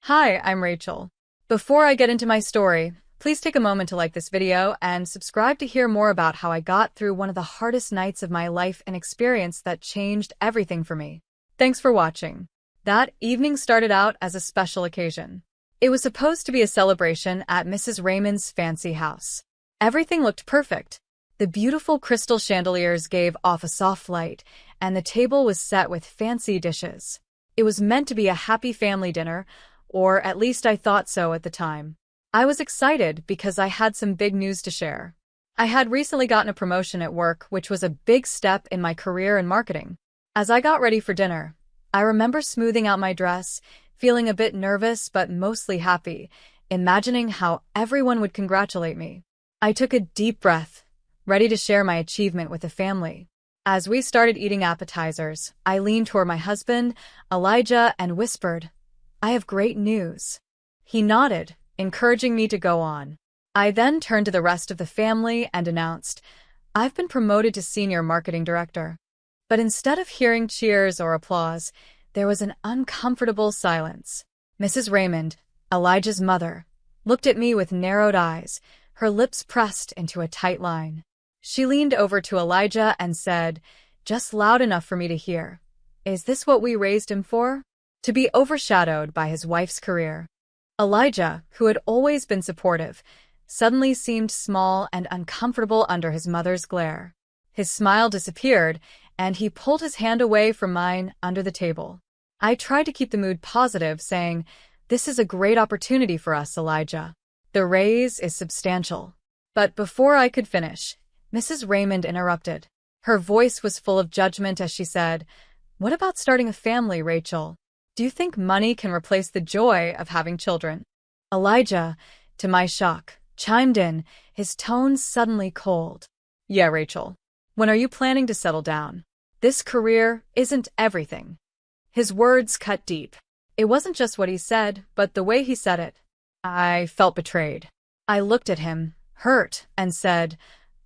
Hi, I'm Rachel. Before I get into my story, please take a moment to like this video and subscribe to hear more about how I got through one of the hardest nights of my life, an experience that changed everything for me. Thanks for watching. That evening started out as a special occasion. It was supposed to be a celebration at Mrs. Raymond's fancy house. Everything looked perfect. The beautiful crystal chandeliers gave off a soft light, and the table was set with fancy dishes. It was meant to be a happy family dinner, or at least I thought so at the time. I was excited because I had some big news to share. I had recently gotten a promotion at work, which was a big step in my career in marketing. As I got ready for dinner, I remember smoothing out my dress, feeling a bit nervous but mostly happy, imagining how everyone would congratulate me. I took a deep breath, ready to share my achievement with the family. As we started eating appetizers, I leaned toward my husband, Elijah, and whispered, "I have great news." He nodded, encouraging me to go on. I then turned to the rest of the family and announced, "I've been promoted to senior marketing director." But instead of hearing cheers or applause, there was an uncomfortable silence. Mrs. Raymond, Elijah's mother, looked at me with narrowed eyes, her lips pressed into a tight line. She leaned over to Elijah and said, just loud enough for me to hear, "Is this what we raised him for? To be overshadowed by his wife's career." Elijah, who had always been supportive, suddenly seemed small and uncomfortable under his mother's glare. His smile disappeared, and he pulled his hand away from mine under the table. I tried to keep the mood positive, saying, "This is a great opportunity for us, Elijah. The raise is substantial." But before I could finish, Mrs. Raymond interrupted. Her voice was full of judgment as she said, "What about starting a family, Rachel? Do you think money can replace the joy of having children?" Elijah, to my shock, chimed in, his tone suddenly cold. "Yeah, Rachel. When are you planning to settle down? This career isn't everything." His words cut deep. It wasn't just what he said, but the way he said it. I felt betrayed. I looked at him, hurt, and said,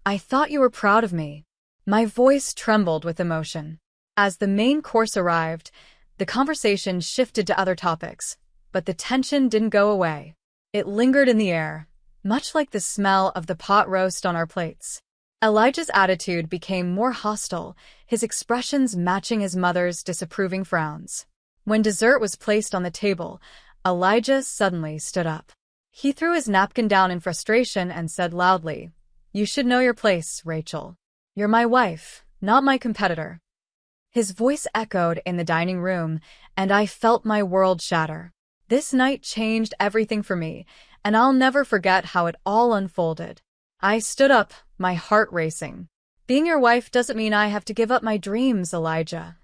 "I thought you were proud of me." My voice trembled with emotion. As the main course arrived, the conversation shifted to other topics, but the tension didn't go away. It lingered in the air, much like the smell of the pot roast on our plates. Elijah's attitude became more hostile, his expressions matching his mother's disapproving frowns. When dessert was placed on the table, Elijah suddenly stood up. He threw his napkin down in frustration and said loudly, "You should know your place, Rachel. You're my wife, not my competitor." His voice echoed in the dining room, and I felt my world shatter. This night changed everything for me, and I'll never forget how it all unfolded. I stood up, my heart racing. "Being your wife doesn't mean I have to give up my dreams, Elijah,"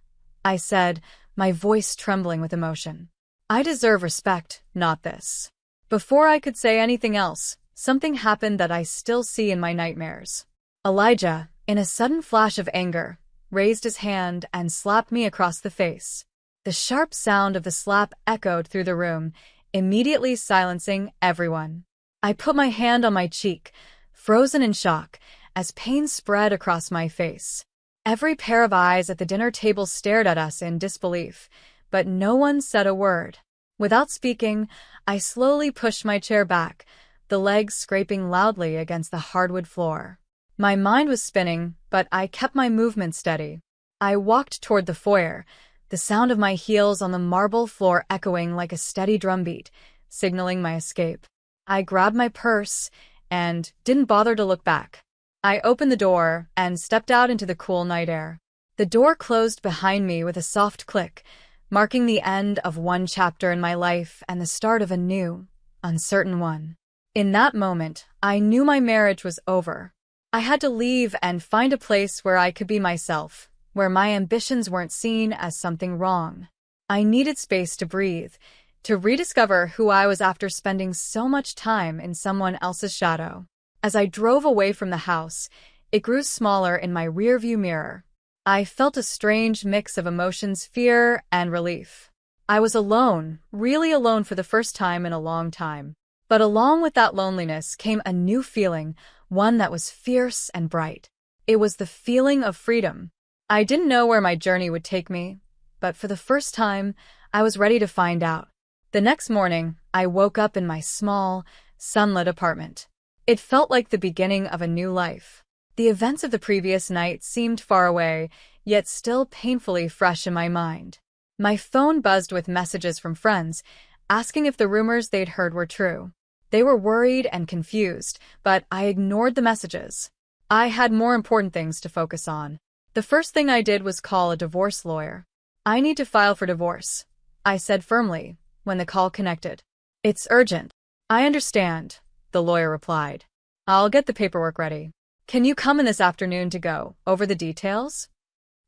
I said, my voice trembling with emotion. "I deserve respect, not this." Before I could say anything else, something happened that I still see in my nightmares. Elijah, in a sudden flash of anger, raised his hand and slapped me across the face. The sharp sound of the slap echoed through the room, immediately silencing everyone. I put my hand on my cheek, frozen in shock, as pain spread across my face. Every pair of eyes at the dinner table stared at us in disbelief, but no one said a word. Without speaking, I slowly pushed my chair back, the legs scraping loudly against the hardwood floor. My mind was spinning, but I kept my movement steady. I walked toward the foyer, the sound of my heels on the marble floor echoing like a steady drumbeat, signaling my escape. I grabbed my purse and didn't bother to look back. I opened the door and stepped out into the cool night air. The door closed behind me with a soft click, marking the end of one chapter in my life and the start of a new, uncertain one. In that moment, I knew my marriage was over. I had to leave and find a place where I could be myself, where my ambitions weren't seen as something wrong. I needed space to breathe, to rediscover who I was after spending so much time in someone else's shadow. As I drove away from the house, it grew smaller in my rearview mirror. I felt a strange mix of emotions, fear and relief. I was alone, really alone for the first time in a long time. But along with that loneliness came a new feeling, one that was fierce and bright. It was the feeling of freedom. I didn't know where my journey would take me, but for the first time, I was ready to find out. The next morning, I woke up in my small, sunlit apartment. It felt like the beginning of a new life. The events of the previous night seemed far away, yet still painfully fresh in my mind. My phone buzzed with messages from friends, asking if the rumors they'd heard were true. They were worried and confused, but I ignored the messages. I had more important things to focus on. The first thing I did was call a divorce lawyer. "I need to file for divorce," I said firmly, when the call connected. "It's urgent." "I understand," the lawyer replied. "I'll get the paperwork ready. Can you come in this afternoon to go over the details?"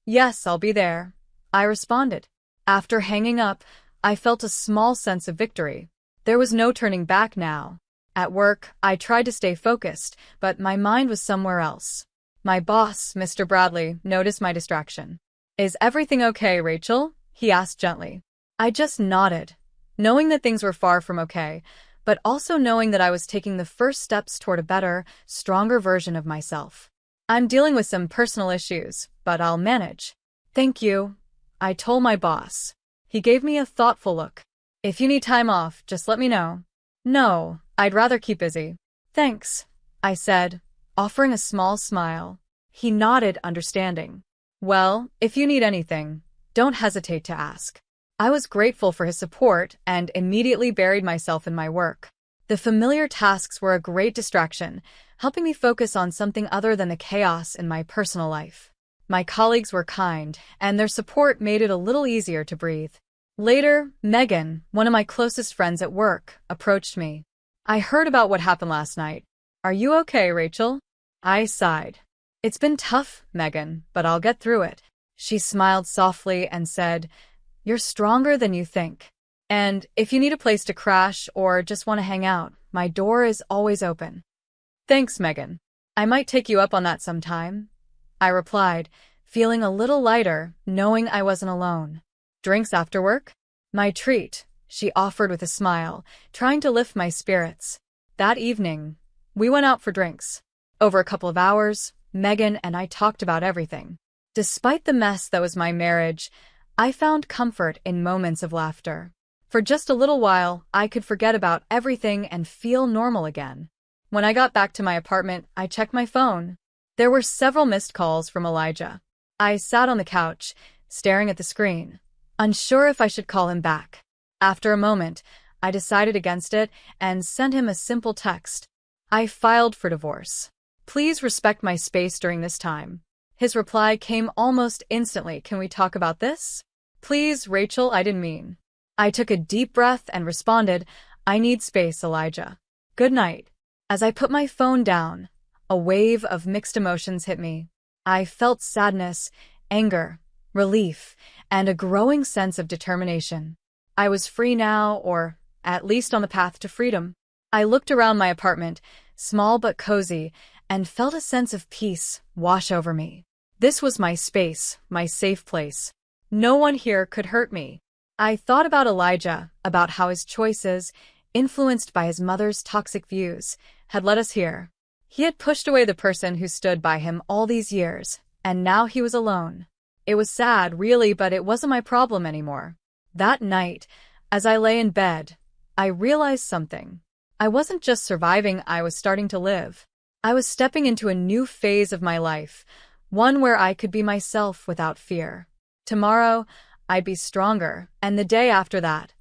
"Yes, I'll be there," I responded. After hanging up, I felt a small sense of victory. There was no turning back now. At work, I tried to stay focused, but my mind was somewhere else. My boss, Mr. Bradley, noticed my distraction. "Is everything okay, Rachel?" he asked gently. I just nodded, knowing that things were far from okay, but also knowing that I was taking the first steps toward a better, stronger version of myself. "I'm dealing with some personal issues, but I'll manage." "Thank you," I told my boss. He gave me a thoughtful look. "If you need time off, just let me know." "No, I'd rather keep busy." "Thanks," I said, offering a small smile. He nodded, understanding. "Well, if you need anything, don't hesitate to ask." I was grateful for his support and immediately buried myself in my work. The familiar tasks were a great distraction, helping me focus on something other than the chaos in my personal life. My colleagues were kind, and their support made it a little easier to breathe. Later, Megan, one of my closest friends at work, approached me. "I heard about what happened last night. Are you okay, Rachel?" I sighed. "It's been tough, Megan, but I'll get through it." She smiled softly and said, "You're stronger than you think. And if you need a place to crash or just want to hang out, my door is always open." "Thanks, Megan. I might take you up on that sometime," I replied, feeling a little lighter, knowing I wasn't alone. "Drinks after work?" "My treat," she offered with a smile, trying to lift my spirits. That evening, we went out for drinks. Over a couple of hours, Megan and I talked about everything. Despite the mess that was my marriage, I found comfort in moments of laughter. For just a little while, I could forget about everything and feel normal again. When I got back to my apartment, I checked my phone. There were several missed calls from Elijah. I sat on the couch, staring at the screen, unsure if I should call him back. After a moment, I decided against it and sent him a simple text. "I filed for divorce. Please respect my space during this time." His reply came almost instantly. "Can we talk about this?" "Please, Rachel, I didn't mean." I took a deep breath and responded, "I need space, Elijah. Good night." As I put my phone down, a wave of mixed emotions hit me. I felt sadness, anger, relief, and a growing sense of determination. I was free now, or at least on the path to freedom. I looked around my apartment, small but cozy, and felt a sense of peace wash over me. This was my space, my safe place. No one here could hurt me. I thought about Elijah, about how his choices, influenced by his mother's toxic views, had led us here. He had pushed away the person who stood by him all these years, and now he was alone. It was sad, really, but it wasn't my problem anymore. That night, as I lay in bed, I realized something. I wasn't just surviving, I was starting to live. I was stepping into a new phase of my life, one where I could be myself without fear. Tomorrow, I'd be stronger, and the day after that,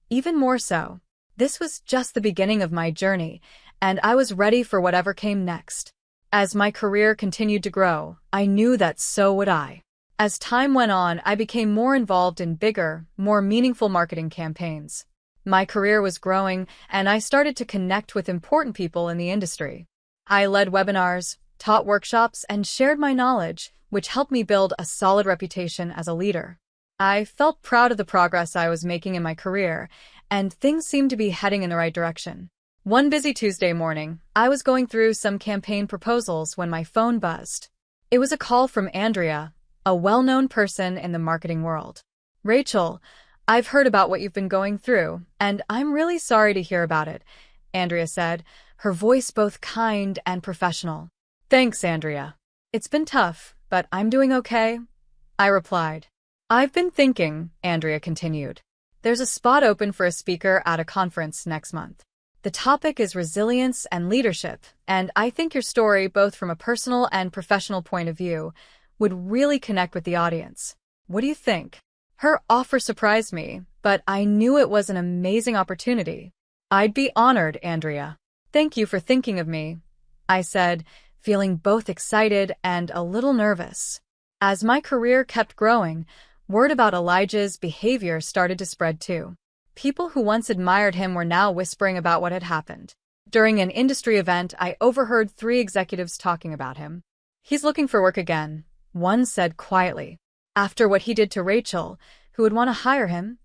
even more so. This was just the beginning of my journey, and I was ready for whatever came next. As my career continued to grow, I knew that so would I. As time went on, I became more involved in bigger, more meaningful marketing campaigns. My career was growing, and I started to connect with important people in the industry. I led webinars, taught workshops, and shared my knowledge, which helped me build a solid reputation as a leader. I felt proud of the progress I was making in my career, and things seemed to be heading in the right direction. One busy Tuesday morning, I was going through some campaign proposals when my phone buzzed. It was a call from Andrea, a well-known person in the marketing world. "Rachel, I've heard about what you've been going through, and I'm really sorry to hear about it," Andrea said, her voice both kind and professional. "Thanks, Andrea. It's been tough, but I'm doing okay," I replied. "I've been thinking," Andrea continued. There's a spot open for a speaker at a conference next month. The topic is resilience and leadership, and I think your story, both from a personal and professional point of view, would really connect with the audience. What do you think? Her offer surprised me, but I knew it was an amazing opportunity. I'd be honored, Andrea. Thank you for thinking of me, I said, feeling both excited and a little nervous. As my career kept growing, word about Elijah's behavior started to spread too. People who once admired him were now whispering about what had happened. During an industry event, I overheard 3 executives talking about him. He's looking for work again, one said quietly. After what he did to Rachel, who would want to hire him?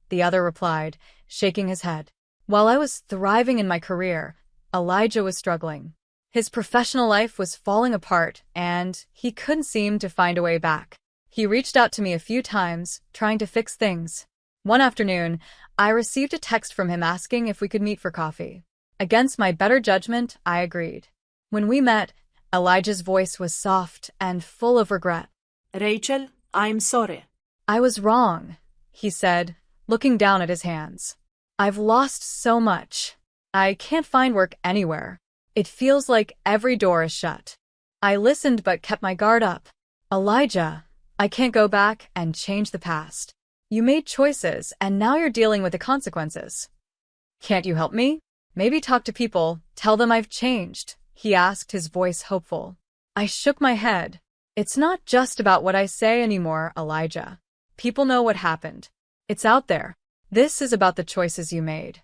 The other replied, shaking his head. While I was thriving in my career, Elijah was struggling. His professional life was falling apart, and he couldn't seem to find a way back. He reached out to me a few times, trying to fix things. One afternoon, I received a text from him asking if we could meet for coffee. Against my better judgment, I agreed. When we met, Elijah's voice was soft and full of regret. Rachel, I'm sorry. I was wrong, he said, looking down at his hands. I've lost so much. I can't find work anywhere. It feels like every door is shut. I listened but kept my guard up. Elijah, I can't go back and change the past. You made choices, and now you're dealing with the consequences. Can't you help me? Maybe talk to people, tell them I've changed, he asked, his voice hopeful. I shook my head. It's not just about what I say anymore, Elijah. People know what happened. It's out there. This is about the choices you made.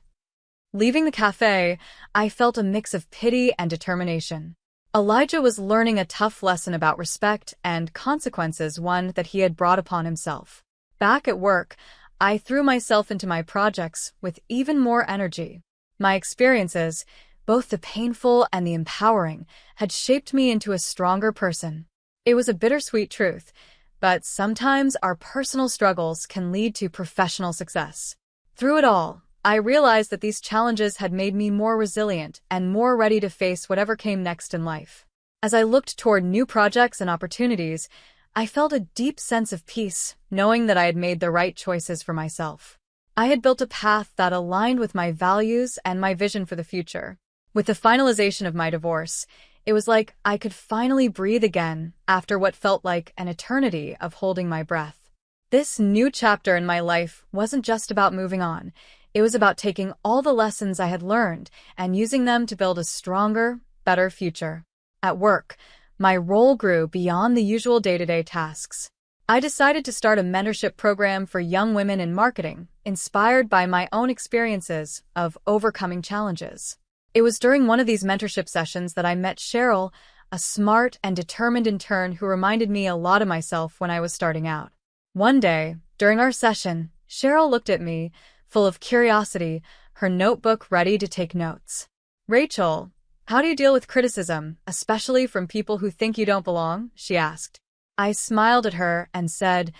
Leaving the cafe, I felt a mix of pity and determination. Elijah was learning a tough lesson about respect and consequences, one that he had brought upon himself. Back at work, I threw myself into my projects with even more energy. My experiences, both the painful and the empowering, had shaped me into a stronger person. It was a bittersweet truth, but sometimes our personal struggles can lead to professional success. Through it all, I realized that these challenges had made me more resilient and more ready to face whatever came next in life. As I looked toward new projects and opportunities, I felt a deep sense of peace, knowing that I had made the right choices for myself. I had built a path that aligned with my values and my vision for the future. With the finalization of my divorce, it was like I could finally breathe again after what felt like an eternity of holding my breath. This new chapter in my life wasn't just about moving on. It was about taking all the lessons I had learned and using them to build a stronger, better future. At work, my role grew beyond the usual day-to-day tasks. I decided to start a mentorship program for young women in marketing, inspired by my own experiences of overcoming challenges. It was during one of these mentorship sessions that I met Cheryl, a smart and determined intern who reminded me a lot of myself when I was starting out. One day, during our session, Cheryl looked at me, full of curiosity, her notebook ready to take notes. Rachel, how do you deal with criticism, especially from people who think you don't belong? She asked. I smiled at her and said,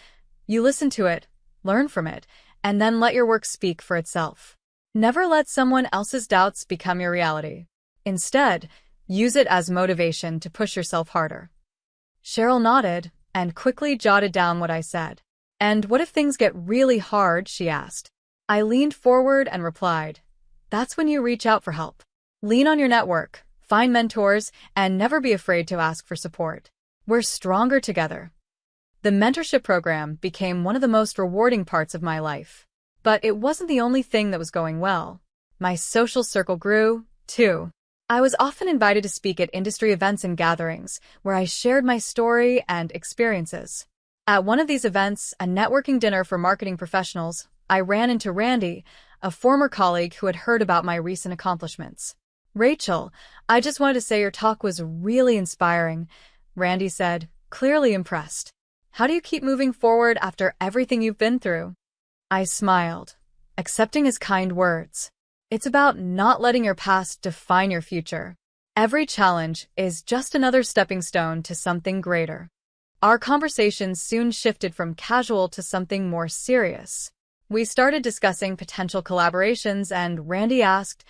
you listen to it, learn from it, and then let your work speak for itself. Never let someone else's doubts become your reality. Instead, use it as motivation to push yourself harder. Cheryl nodded and quickly jotted down what I said. And what if things get really hard? She asked. I leaned forward and replied, that's when you reach out for help. Lean on your network, find mentors, and never be afraid to ask for support. We're stronger together. The mentorship program became one of the most rewarding parts of my life. But it wasn't the only thing that was going well. My social circle grew, too. I was often invited to speak at industry events and gatherings, where I shared my story and experiences. At one of these events, a networking dinner for marketing professionals, I ran into Randy, a former colleague who had heard about my recent accomplishments. Rachel, I just wanted to say your talk was really inspiring, Randy said, clearly impressed. How do you keep moving forward after everything you've been through? I smiled, accepting his kind words. It's about not letting your past define your future. Every challenge is just another stepping stone to something greater. Our conversation soon shifted from casual to something more serious. We started discussing potential collaborations, and Randy asked,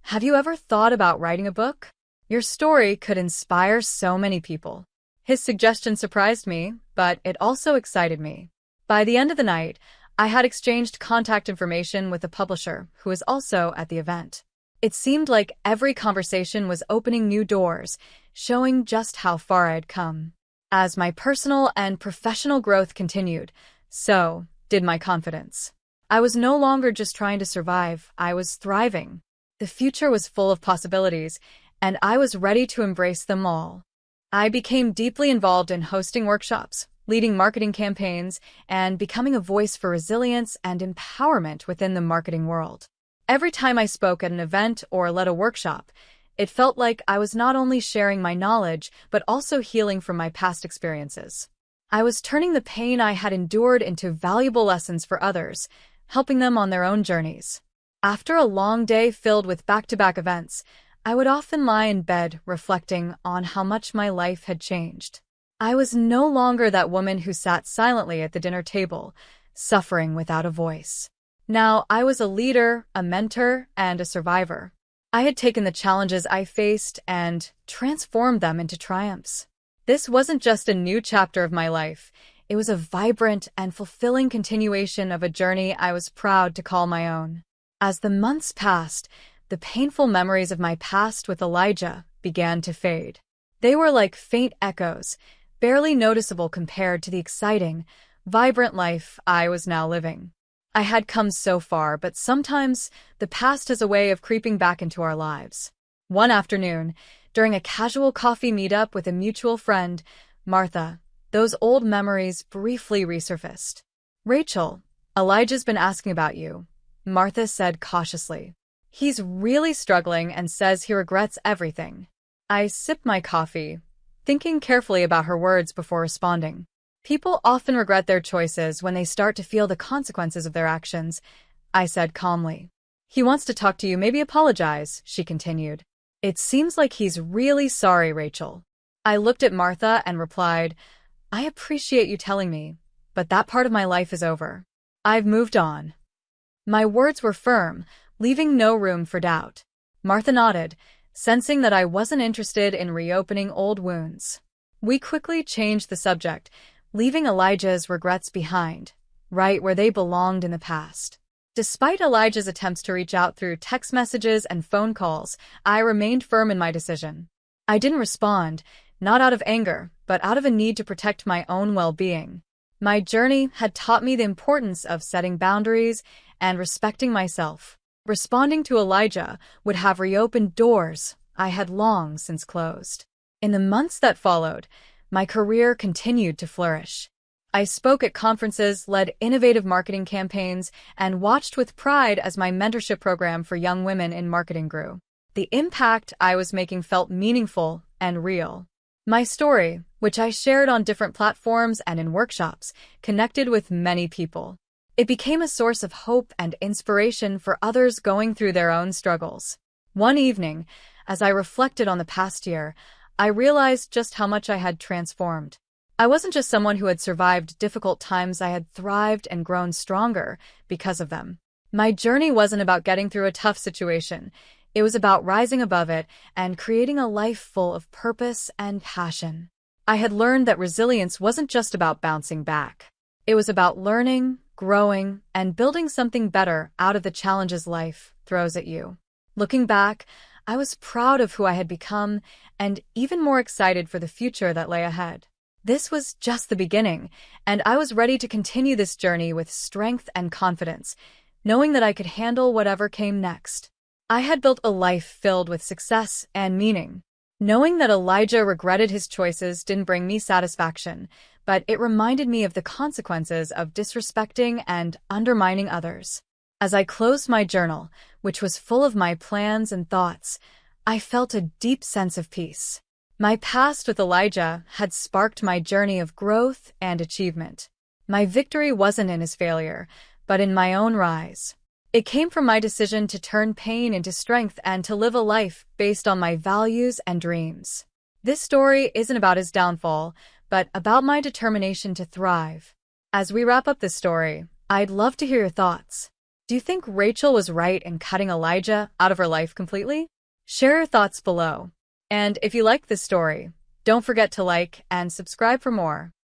have you ever thought about writing a book? Your story could inspire so many people. His suggestion surprised me, but it also excited me. By the end of the night, I had exchanged contact information with a publisher who was also at the event. It seemed like every conversation was opening new doors, showing just how far I had come. As my personal and professional growth continued, so did my confidence. I was no longer just trying to survive, I was thriving. The future was full of possibilities, and I was ready to embrace them all. I became deeply involved in hosting workshops, leading marketing campaigns, and becoming a voice for resilience and empowerment within the marketing world. Every time I spoke at an event or led a workshop, it felt like I was not only sharing my knowledge, but also healing from my past experiences. I was turning the pain I had endured into valuable lessons for others, helping them on their own journeys. After a long day filled with back-to-back events, I would often lie in bed reflecting on how much my life had changed. I was no longer that woman who sat silently at the dinner table, suffering without a voice. Now I was a leader, a mentor, and a survivor. I had taken the challenges I faced and transformed them into triumphs. This wasn't just a new chapter of my life. It was a vibrant and fulfilling continuation of a journey I was proud to call my own. As the months passed, the painful memories of my past with Elijah began to fade. They were like faint echoes, barely noticeable compared to the exciting, vibrant life I was now living. I had come so far, but sometimes the past has a way of creeping back into our lives. One afternoon, during a casual coffee meetup with a mutual friend, Martha, those old memories briefly resurfaced. "Rachel, Elijah's been asking about you," Martha said cautiously. "He's really struggling and says he regrets everything." I sipped my coffee, thinking carefully about her words before responding. "People often regret their choices when they start to feel the consequences of their actions," I said calmly. "He wants to talk to you, maybe apologize," she continued. "It seems like he's really sorry, Rachel." I looked at Martha and replied, "I appreciate you telling me, but that part of my life is over. I've moved on." My words were firm, leaving no room for doubt. Martha nodded, sensing that I wasn't interested in reopening old wounds. We quickly changed the subject, leaving Elijah's regrets behind, right where they belonged in the past. Despite Elijah's attempts to reach out through text messages and phone calls, I remained firm in my decision. I didn't respond, not out of anger, but out of a need to protect my own well-being. My journey had taught me the importance of setting boundaries and respecting myself. Responding to Elijah would have reopened doors I had long since closed. In the months that followed, my career continued to flourish. I spoke at conferences, led innovative marketing campaigns, and watched with pride as my mentorship program for young women in marketing grew. The impact I was making felt meaningful and real. My story, which I shared on different platforms and in workshops, connected with many people. It became a source of hope and inspiration for others going through their own struggles. One evening, as I reflected on the past year, I realized just how much I had transformed. I wasn't just someone who had survived difficult times, I had thrived and grown stronger because of them. My journey wasn't about getting through a tough situation. It was about rising above it and creating a life full of purpose and passion. I had learned that resilience wasn't just about bouncing back. It was about learning, growing, and building something better out of the challenges life throws at you. Looking back, I was proud of who I had become and even more excited for the future that lay ahead. This was just the beginning, and I was ready to continue this journey with strength and confidence, knowing that I could handle whatever came next. I had built a life filled with success and meaning. Knowing that Elijah regretted his choices didn't bring me satisfaction, but it reminded me of the consequences of disrespecting and undermining others. As I closed my journal, which was full of my plans and thoughts, I felt a deep sense of peace. My past with Elijah had sparked my journey of growth and achievement. My victory wasn't in his failure, but in my own rise. It came from my decision to turn pain into strength and to live a life based on my values and dreams. This story isn't about his downfall, but about my determination to thrive. As we wrap up this story, I'd love to hear your thoughts. Do you think Rachel was right in cutting Elijah out of her life completely? Share your thoughts below. And if you like this story, don't forget to like and subscribe for more.